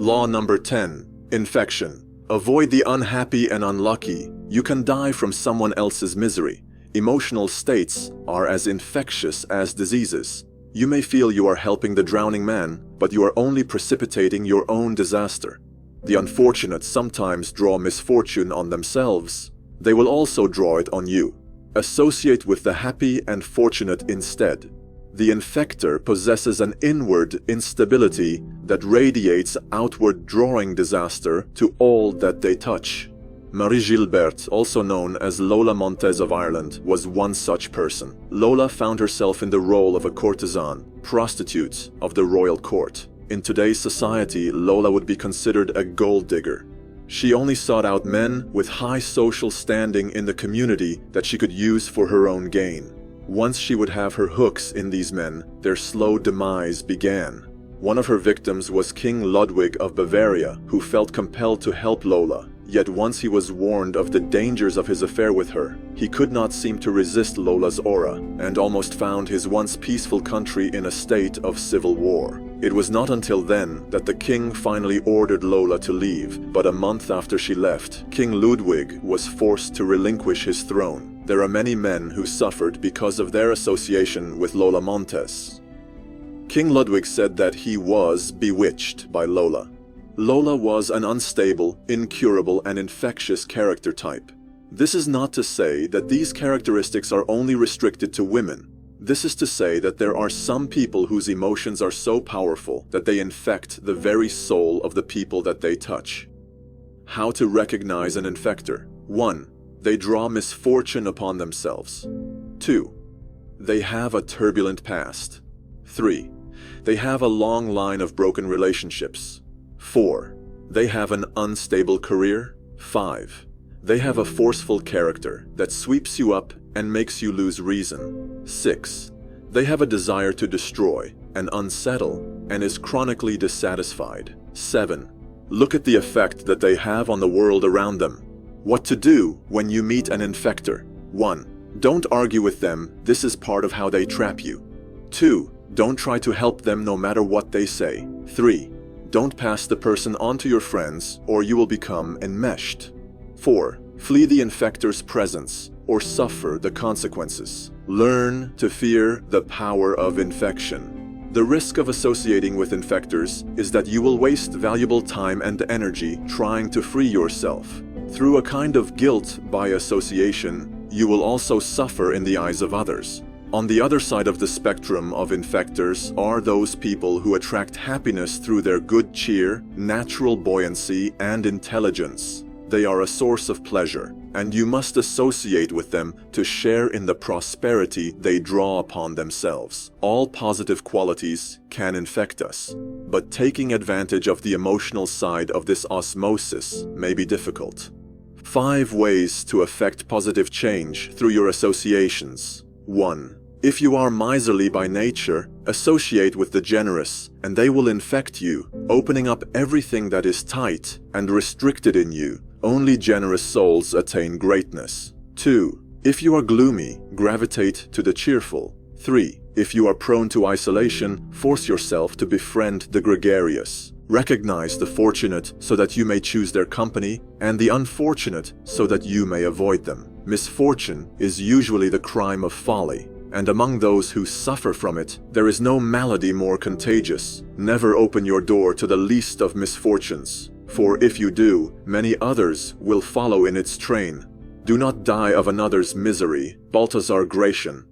Law number 10. Infection. Avoid the unhappy and unlucky. You can die from someone else's misery. Emotional states are as infectious as diseases. You may feel you are helping the drowning man, but you are only precipitating your own disaster. The unfortunate sometimes draw misfortune on themselves. They will also draw it on you. Associate with the happy and fortunate instead. The infector possesses an inward instability that radiates outward, drawing disaster to all that they touch. Marie Gilbert, also known as Lola Montez of Ireland, was one such person. Lola found herself in the role of a courtesan, prostitute of the royal court. In today's society, Lola would be considered a gold digger. She only sought out men with high social standing in the community that she could use for her own gain. Once she would have her hooks in these men, their slow demise began. One of her victims was King Ludwig of Bavaria, who felt compelled to help Lola. Yet once he was warned of the dangers of his affair with her, he could not seem to resist Lola's aura, and almost found his once peaceful country in a state of civil war. It was not until then that the king finally ordered Lola to leave, but a month after she left, King Ludwig was forced to relinquish his throne. There are many men who suffered because of their association with Lola Montez. King Ludwig said that he was bewitched by Lola. Lola was an unstable, incurable, and infectious character type. This is not to say that these characteristics are only restricted to women. This is to say that there are some people whose emotions are so powerful that they infect the very soul of the people that they touch. How to recognize an infector? 1. They draw misfortune upon themselves. 2. They have a turbulent past. 3. They have a long line of broken relationships. 4. They have an unstable career. 5. They have a forceful character that sweeps you up and makes you lose reason. 6. They have a desire to destroy and unsettle and is chronically dissatisfied. 7. Look at the effect that they have on the world around them. What to do when you meet an infector? 1. Don't argue with them. This is part of how they trap you. 2. Don't try to help them no matter what they say. 3. Don't pass the person on to your friends or you will become enmeshed. 4. Flee the infector's presence or suffer the consequences. Learn to fear the power of infection. The risk of associating with infectors is that you will waste valuable time and energy trying to free yourself. Through a kind of guilt by association, you will also suffer in the eyes of others. On the other side of the spectrum of infectors are those people who attract happiness through their good cheer, natural buoyancy, and intelligence. They are a source of pleasure, and you must associate with them to share in the prosperity they draw upon themselves. All positive qualities can infect us, but taking advantage of the emotional side of this osmosis may be difficult. 5 ways to affect positive change through your associations. 1. If you are miserly by nature, associate with the generous, and they will infect you, opening up everything that is tight and restricted in you. Only generous souls attain greatness. 2. If you are gloomy, gravitate to the cheerful. 3. If you are prone to isolation, force yourself to befriend the gregarious. Recognize the fortunate so that you may choose their company, and the unfortunate so that you may avoid them. Misfortune is usually the crime of folly, and among those who suffer from it, there is no malady more contagious. Never open your door to the least of misfortunes, for if you do, many others will follow in its train. Do not die of another's misery. Balthazar Gracian.